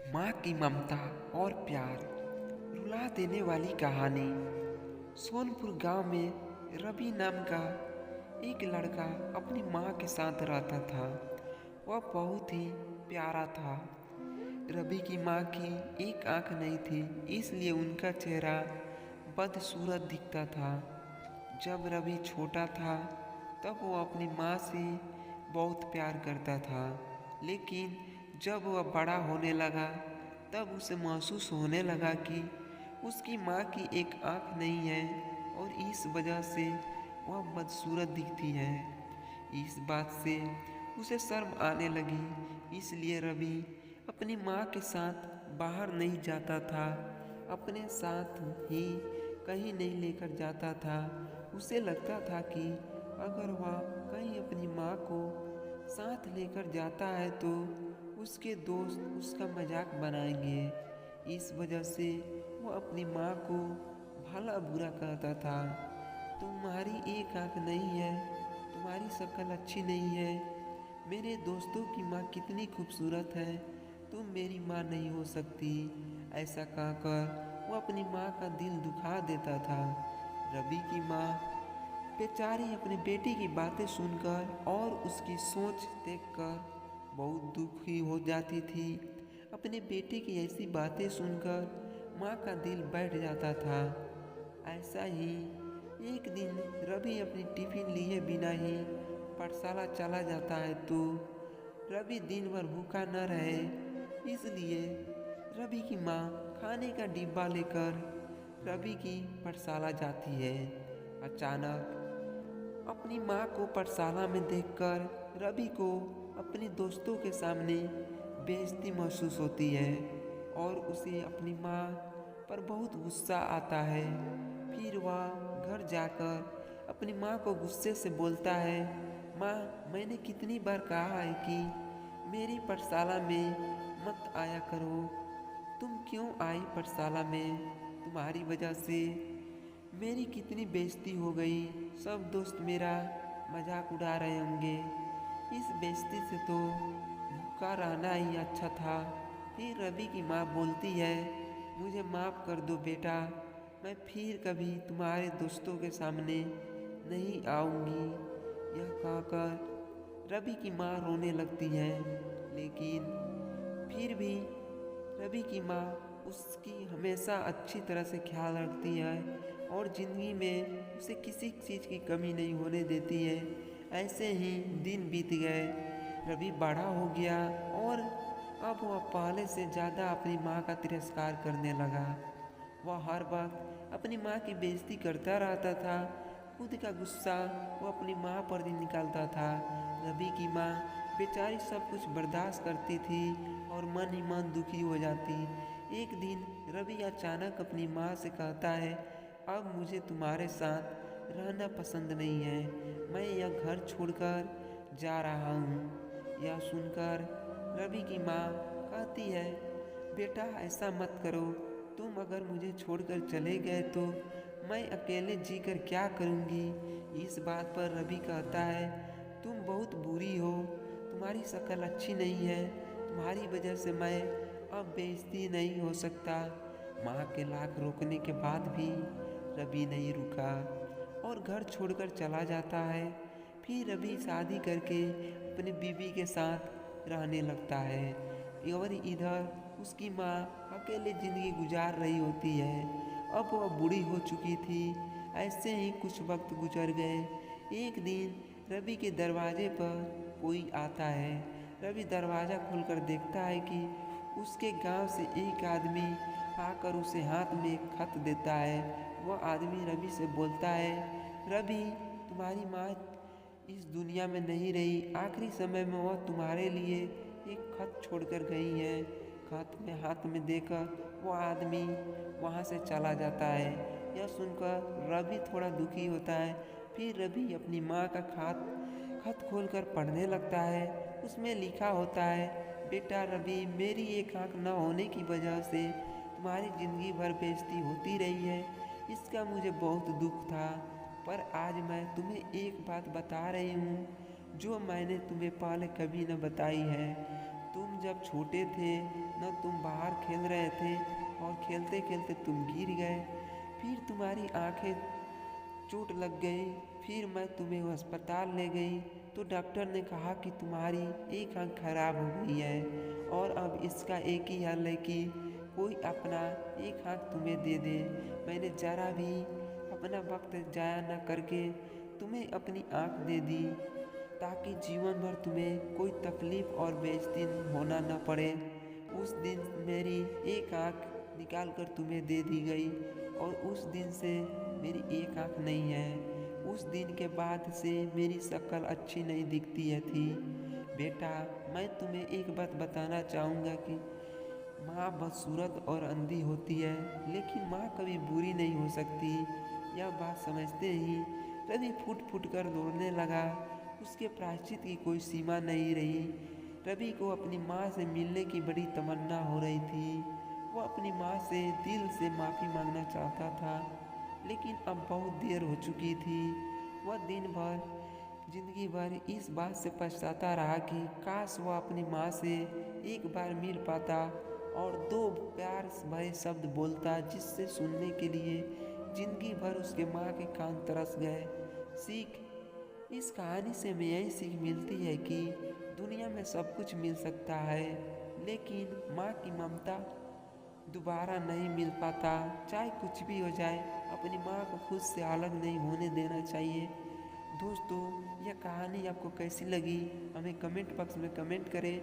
माँ की ममता और प्यार, रुला देने वाली कहानी। सोनपुर गांव में रवि नाम का एक लड़का अपनी माँ के साथ रहता था। वह बहुत ही प्यारा था। रवि की माँ की एक आंख नहीं थी, इसलिए उनका चेहरा बदसूरत दिखता था। जब रवि छोटा था तब वो अपनी माँ से बहुत प्यार करता था, लेकिन जब वह बड़ा होने लगा तब उसे महसूस होने लगा कि उसकी माँ की एक आंख नहीं है और इस वजह से वह बदसूरत दिखती है। इस बात से उसे शर्म आने लगी, इसलिए रवि अपनी माँ के साथ बाहर नहीं जाता था, अपने साथ ही कहीं नहीं लेकर जाता था। उसे लगता था कि अगर वह कहीं अपनी माँ को साथ लेकर जाता है तो उसके दोस्त उसका मजाक बनाएंगे। इस वजह से वो अपनी माँ को भला बुरा कहता था। तुम्हारी एक आंख नहीं है, तुम्हारी शक्ल अच्छी नहीं है, मेरे दोस्तों की माँ कितनी खूबसूरत है, तुम मेरी माँ नहीं हो सकती। ऐसा कहकर वो अपनी माँ का दिल दुखा देता था। रवि की माँ बेचारी अपने बेटी की बातें सुनकर और उसकी सोच देखकर बहुत दुखी हो जाती थी। अपने बेटे की ऐसी बातें सुनकर माँ का दिल बैठ जाता था। ऐसा ही एक दिन रवि अपनी टिफिन लिए बिना ही पाठशाला चला जाता है, तो रवि दिन भर भूखा न रहे, इसलिए रवि की माँ खाने का डिब्बा लेकर रवि की पाठशाला जाती है। अचानक अपनी माँ को पाठशाला में देखकर रवि को अपने दोस्तों के सामने बेइज्जती महसूस होती है और उसे अपनी माँ पर बहुत गुस्सा आता है। फिर वह घर जाकर अपनी माँ को गुस्से से बोलता है, माँ, मैंने कितनी बार कहा है कि मेरी पाठशाला में मत आया करो, तुम क्यों आई पाठशाला में? तुम्हारी वजह से मेरी कितनी बेइज्जती हो गई, सब दोस्त मेरा मजाक उड़ा रहे होंगे। इस बेइज्जती से तो भूखा रहना ही अच्छा था। फिर रवि की माँ बोलती है, मुझे माफ़ कर दो बेटा, मैं फिर कभी तुम्हारे दोस्तों के सामने नहीं आऊँगी। यह कहकर रवि की माँ रोने लगती है, लेकिन फिर भी रवि की माँ उसकी हमेशा अच्छी तरह से ख्याल रखती है और ज़िंदगी में उसे किसी चीज़ की कमी नहीं होने देती है। ऐसे ही दिन बीत गए। रवि बड़ा हो गया और अब वह पहले से ज़्यादा अपनी माँ का तिरस्कार करने लगा। वह हर वक्त अपनी माँ की बेइज्जती करता रहता था। खुद का गुस्सा वो अपनी माँ पर ही निकालता था। रवि की माँ बेचारी सब कुछ बर्दाश्त करती थी और मन ही मन दुखी हो जाती। एक दिन रवि अचानक अपनी माँ से कहता है, अब मुझे तुम्हारे साथ रहना पसंद नहीं है, मैं यह घर छोड़कर जा रहा हूँ। यह सुनकर रवि की माँ कहती है, बेटा ऐसा मत करो, तुम अगर मुझे छोड़कर चले गए तो मैं अकेले जीकर क्या करूँगी। इस बात पर रवि कहता है, तुम बहुत बुरी हो, तुम्हारी शक्ल अच्छी नहीं है, तुम्हारी वजह से मैं अब बेइज्जती नहीं हो सकता। माँ के लाख रोकने के बाद भी रवि नहीं रुका और घर छोड़कर चला जाता है। फिर रवि शादी करके अपनी बीवी के साथ रहने लगता है और इधर उसकी माँ अकेले ज़िंदगी गुजार रही होती है। अब वह बूढ़ी हो चुकी थी। ऐसे ही कुछ वक्त गुजर गए। एक दिन रवि के दरवाजे पर कोई आता है। रवि दरवाज़ा खोलकर देखता है कि उसके गांव से एक आदमी आकर उसे हाथ में एक खत देता है। वह आदमी रवि से बोलता है, रवि, तुम्हारी माँ इस दुनिया में नहीं रही, आखिरी समय में वह तुम्हारे लिए एक खत छोड़कर गई है। खत में हाथ में देकर वो आदमी वहाँ से चला जाता है। यह सुनकर रवि थोड़ा दुखी होता है। फिर रवि अपनी माँ का खत खोलकर पढ़ने लगता है। उसमें लिखा होता है, बेटा रवि, मेरी एक आँख न होने की वजह से तुम्हारी ज़िंदगी भर बेइज्जती होती रही है, इसका मुझे बहुत दुख था, पर आज मैं तुम्हें एक बात बता रही हूँ जो मैंने तुम्हें पहले कभी न बताई है। तुम जब छोटे थे न तुम बाहर खेल रहे थे और खेलते खेलते तुम गिर गए, फिर तुम्हारी आंखें चोट लग गई, फिर मैं तुम्हें अस्पताल ले गई तो डॉक्टर ने कहा कि तुम्हारी एक आंख खराब हो गई है और अब इसका एक ही हल है कि कोई अपना एक आंख तुम्हें दे दे। मैंने ज़रा भी अपना वक्त जाया न करके तुम्हें अपनी आंख दे दी ताकि जीवन भर तुम्हें कोई तकलीफ और बेइज्जती होना न पड़े। उस दिन मेरी एक आंख निकाल कर तुम्हें दे दी गई और उस दिन से मेरी एक आंख नहीं है। उस दिन के बाद से मेरी शक्ल अच्छी नहीं दिखती है थी। बेटा, मैं तुम्हें एक बात बताना चाहूँगा कि माँ बदसूरत और अंधी होती है, लेकिन माँ कभी बुरी नहीं हो सकती। यह बात समझते ही रवि फूट फूट कर रोने लगा। उसके प्रायश्चित की कोई सीमा नहीं रही। रवि को अपनी माँ से मिलने की बड़ी तमन्ना हो रही थी। वह अपनी माँ से दिल से माफ़ी मांगना चाहता था, लेकिन अब बहुत देर हो चुकी थी। वह दिन भर जिंदगी भर इस बात से पछताता रहा कि काश वह अपनी माँ से एक बार मिल पाता और दो प्यार भरे शब्द बोलता जिससे सुनने के लिए जिंदगी भर उसके माँ के कान तरस गए। सीख, इस कहानी से हमें यही सीख मिलती है कि दुनिया में सब कुछ मिल सकता है, लेकिन माँ की ममता दोबारा नहीं मिल पाता। चाहे कुछ भी हो जाए, अपनी माँ को खुद से अलग नहीं होने देना चाहिए। दोस्तों, यह कहानी आपको कैसी लगी हमें कमेंट बॉक्स में कमेंट करें।